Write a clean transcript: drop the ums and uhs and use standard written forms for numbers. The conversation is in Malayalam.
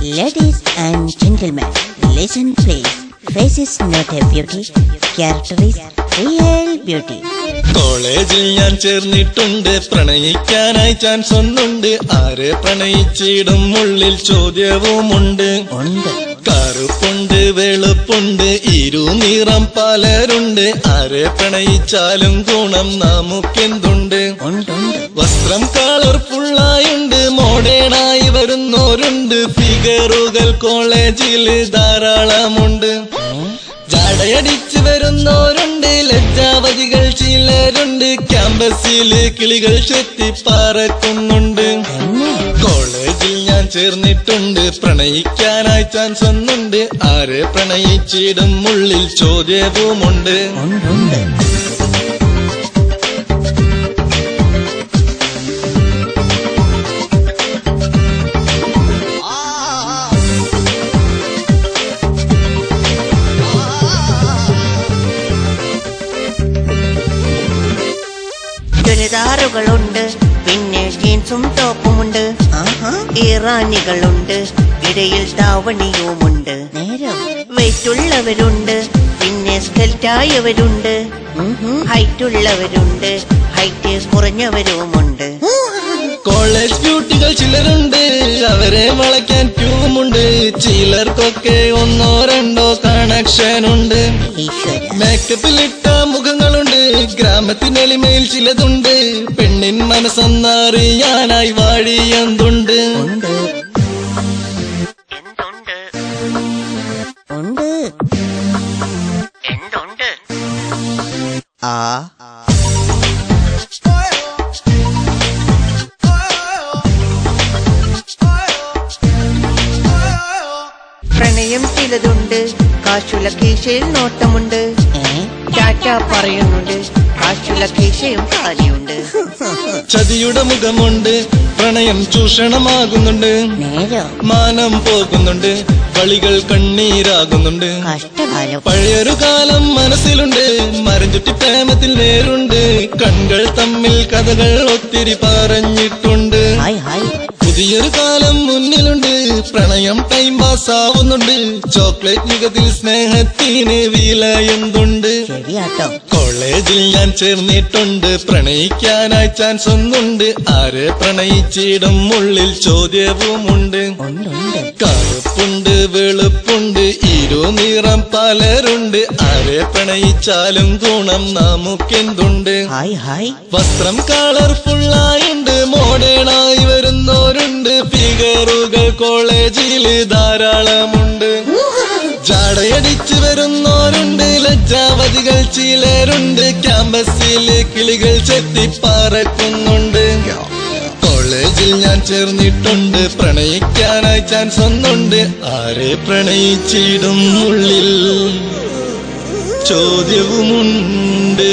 Ladies and gentlemen, listen please. Face is not a beauty, character is real beauty. കോളേജിൽ ഞാൻ ചേർന്നിട്ടുണ്ട്, പ്രണയിക്കാനായി ചാൻസ് ഒന്നുണ്ട്. ആരെ പ്രണയിച്ചിടും ഉള്ളിൽ ചോദ്യവുമുണ്ട്. കറുപ്പുണ്ട് വെളുപ്പുണ്ട് ഇരുനിറം പലരുണ്ട്. ആരെ പ്രണയിച്ചാലും ഗുണം നമുക്കെന്തുണ്ട്? വസ്ത്രം കളർഫുള്ളായുണ്ട്, മോഡേണായി വരുന്നോരുണ്ട്. ഫിഗറുകൾ കോളേജിൽ ധാരാളമുണ്ട്. ജാടയടിച്ച് വരുന്നോരുണ്ട്, ലജ്ജാവതികൾ ചിലരുണ്ട്. ക്യാമ്പസിൽ കിളികൾ ചെത്തി പറക്കുന്നുണ്ട്. കോളേജിൽ ഞാൻ ചേർന്നിട്ടുണ്ട്, പ്രണയിക്കാനായി ചാൻസ് ഒന്നുണ്ട്. ആരെ പ്രണയിച്ചിടും ഉള്ളിൽ ചോദ്യവുമുണ്ട്. ചുരിദാറുകളുണ്ട്, പിന്നെ ജീൻസും ടോപ്പുമുണ്ട്. ഇറാനികളുണ്ട്, ഇടയിൽ താവണിയുമുണ്ട്. വെയിറ്റുള്ളവരുണ്ട്, പിന്നെ സ്കെൽറ്റായവരുണ്ട്. ഹൈറ്റുള്ളവരുണ്ട്, ഹൈറ്റ് കുറഞ്ഞവരുമുണ്ട്. കോളേജ് ബ്യൂട്ടികൾ ചിലരുണ്ട്, അവരെ വളയ്ക്കാൻ ക്യൂമുണ്ട്. ചിലർക്കൊക്കെ ഒന്നോ രണ്ടോ കണക്ഷനുണ്ട്. മേക്കപ്പിലിട്ട മുഖങ്ങളുണ്ട്, ഗ്രാമത്തിനെളിമയിൽ ചിലതുണ്ട്. പെണ്ണിൻ മനസ്സൊന്നറിയാനായി വാഴിയെന്തുണ്ട്? പ്രണയം ചിലതുണ്ട്, കാശുല കീശയിൽ നോട്ടമുണ്ട്. ടാറ്റ പറയുന്നുണ്ട്, കാശുല കീശയും കാര്യമുണ്ട്. ചതിയുടെ മുഖമുണ്ട്, പ്രണയം ചൂഷണമാകുന്നുണ്ട്. മാനം പോകുന്നുണ്ട്, കളികൾ കണ്ണീരാകുന്നുണ്ട്. പഴയൊരു കാലം മനസ്സിലുണ്ട്, മരം ചുറ്റി പ്രേമത്തിൽ നേരുണ്ട്. കൺകൾ തമ്മിൽ കഥകൾ ഒത്തിരി പറഞ്ഞിട്ടുണ്ട്. പുതിയൊരു കാലം മുന്നിലുണ്ട്, പ്രണയം ടൈം പാസ് ആവുന്നുണ്ട്. ചോക്ലേറ്റ് യുഗത്തിൽ സ്നേഹത്തിന് വില എന്തുണ്ട്? കോളേജിൽ ഞാൻ ചേർന്നിട്ടുണ്ട്, പ്രണയിക്കാനായി ചാൻസ് ഒന്നുണ്ട്. ആരെ പ്രണയിച്ചിടും ഉള്ളിൽ ചോദ്യവുമുണ്ട്. കറുപ്പുണ്ട് വെളുപ്പുണ്ട് ഇരുനിറം പലരുണ്ട്. ആരെ പ്രണയിച്ചാലും ഗുണം നമുക്കെന്തുണ്ട്? വസ്ത്രം കളർഫുള്ളായുണ്ട്, മോഡേണായി വരുന്നോരുണ്ട്. ഫിഗറുകൾ കോളേജിൽ ധാരാളമുണ്ട്. ജാടയടിച്ച് വരുന്നോരുണ്ട്, ലജ്ജാവതികൾ ചിലരുണ്ട്. ക്യാമ്പസിൽ കിളികൾ ചെത്തി പറക്കുന്നുണ്ട്. കോളേജിൽ ഞാൻ ചേർന്നിട്ടുണ്ട്, പ്രണയിക്കാനായി ചാൻസ് ഒന്നുണ്ട്. ആരെ പ്രണയിച്ചിടും ഉള്ളിൽ ചോദ്യവുമുണ്ട്.